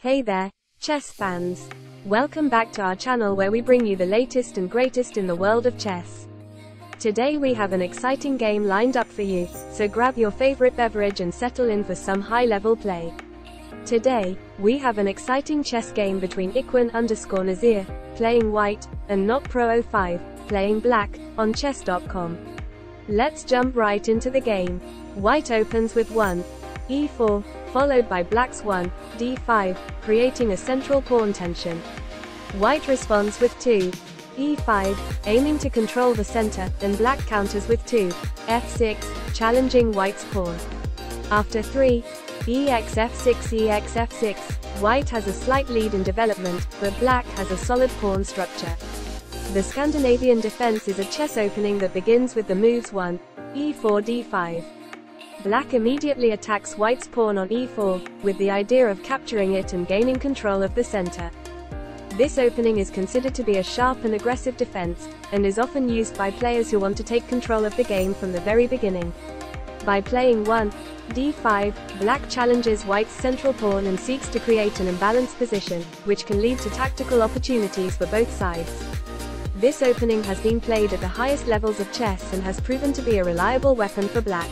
Hey there, chess fans. Welcome back to our channel where we bring you the latest and greatest in the world of chess. Today we have an exciting game lined up for you, so grab your favorite beverage and settle in for some high-level play. Today, we have an exciting chess game between Equin_Nazir, playing white, and NotPro05, playing black, on chess.com. Let's jump right into the game. White opens with 1, e4, followed by black's 1, d5, creating a central pawn tension. White responds with 2, e5, aiming to control the center, and black counters with 2, f6, challenging white's pawn. After 3, ex f6 ex f6, white has a slight lead in development, but black has a solid pawn structure. The Scandinavian Defense is a chess opening that begins with the moves 1, e4 d5. Black immediately attacks white's pawn on e4, with the idea of capturing it and gaining control of the center. This opening is considered to be a sharp and aggressive defense, and is often used by players who want to take control of the game from the very beginning. By playing 1, d5, black challenges white's central pawn and seeks to create an imbalanced position, which can lead to tactical opportunities for both sides. This opening has been played at the highest levels of chess and has proven to be a reliable weapon for black.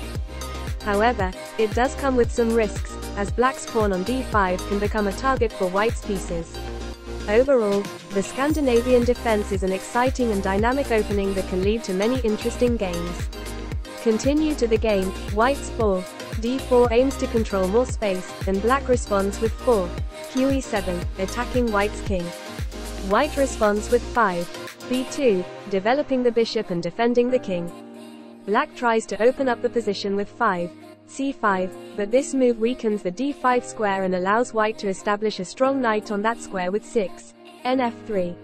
However, it does come with some risks, as black's pawn on d5 can become a target for white's pieces. Overall, the Scandinavian Defense is an exciting and dynamic opening that can lead to many interesting games. Continue to the game, white's 4, d4 aims to control more space, and black responds with 4, qe7, attacking white's king. White responds with 5, b2, developing the bishop and defending the king. Black tries to open up the position with 5, c5, but this move weakens the d5 square and allows white to establish a strong knight on that square with 6, nf3.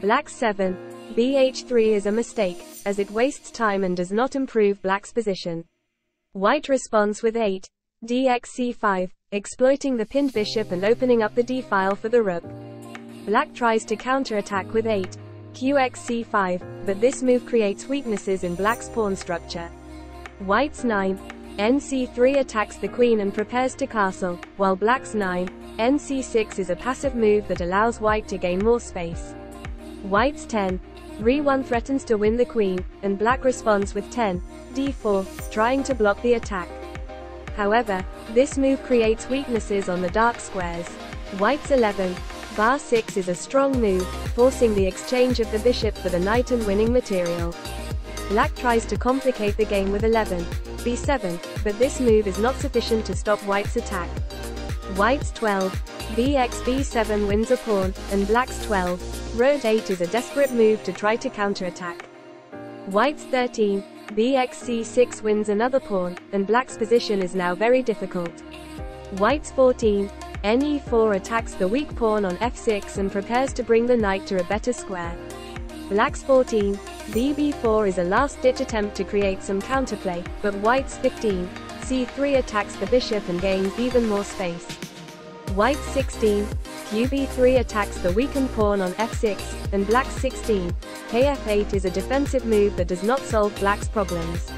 Black's 7, bh3 is a mistake, as it wastes time and does not improve black's position. White responds with 8, dxc5, exploiting the pinned bishop and opening up the d-file for the rook. Black tries to counterattack with 8, qxc5, but this move creates weaknesses in black's pawn structure. White's 9, nc3 attacks the queen and prepares to castle, while black's 9, nc6 is a passive move that allows white to gain more space. White's 10, re1 threatens to win the queen, and black responds with 10, d4, trying to block the attack. However, this move creates weaknesses on the dark squares. White's 11, bar 6 is a strong move, forcing the exchange of the bishop for the knight and winning material. Black tries to complicate the game with 11, b7, but this move is not sufficient to stop white's attack. White's 12, bx b7 wins a pawn, and black's 12, road 8 is a desperate move to try to counterattack. White's 13, bx c6 wins another pawn, and black's position is now very difficult. White's 14, ne4 attacks the weak pawn on f6 and prepares to bring the knight to a better square. Black's 14, bb4 is a last-ditch attempt to create some counterplay, but white's 15, c3 attacks the bishop and gains even more space. White's 16, qb3 attacks the weakened pawn on f6, and black's 16, kf8 is a defensive move that does not solve black's problems.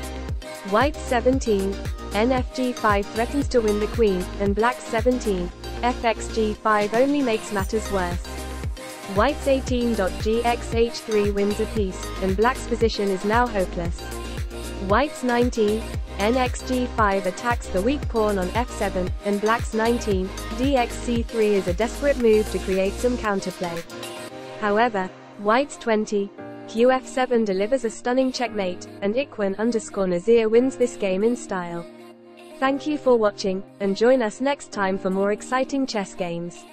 White's 17, nfg5 threatens to win the queen, and black's 17, fxg5 only makes matters worse. White's 18.gxh3 wins a piece, and black's position is now hopeless. White's 19, nxg5 attacks the weak pawn on f7, and black's 19, dxc3 is a desperate move to create some counterplay. However, white's 20, qf7 delivers a stunning checkmate, and Equin_Nazir wins this game in style. Thank you for watching, and join us next time for more exciting chess games.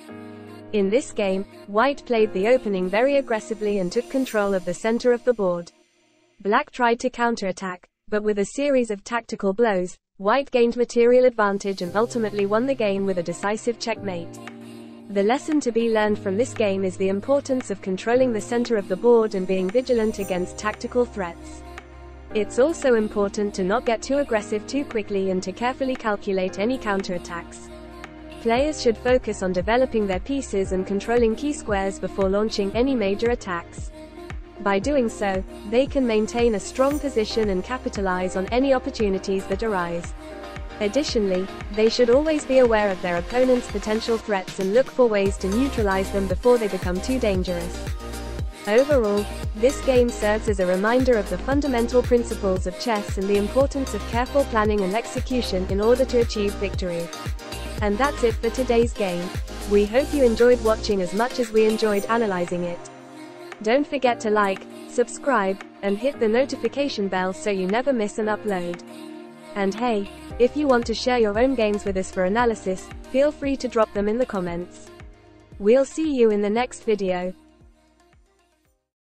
In this game, white played the opening very aggressively and took control of the center of the board. Black tried to counterattack, but with a series of tactical blows, white gained material advantage and ultimately won the game with a decisive checkmate. The lesson to be learned from this game is the importance of controlling the center of the board and being vigilant against tactical threats. It's also important to not get too aggressive too quickly and to carefully calculate any counterattacks. Players should focus on developing their pieces and controlling key squares before launching any major attacks. By doing so, they can maintain a strong position and capitalize on any opportunities that arise. Additionally, they should always be aware of their opponent's potential threats and look for ways to neutralize them before they become too dangerous. Overall, this game serves as a reminder of the fundamental principles of chess and the importance of careful planning and execution in order to achieve victory. And that's it for today's game. We hope you enjoyed watching as much as we enjoyed analyzing it. Don't forget to like, subscribe, and hit the notification bell so you never miss an upload. And hey, if you want to share your own games with us for analysis, feel free to drop them in the comments. We'll see you in the next video.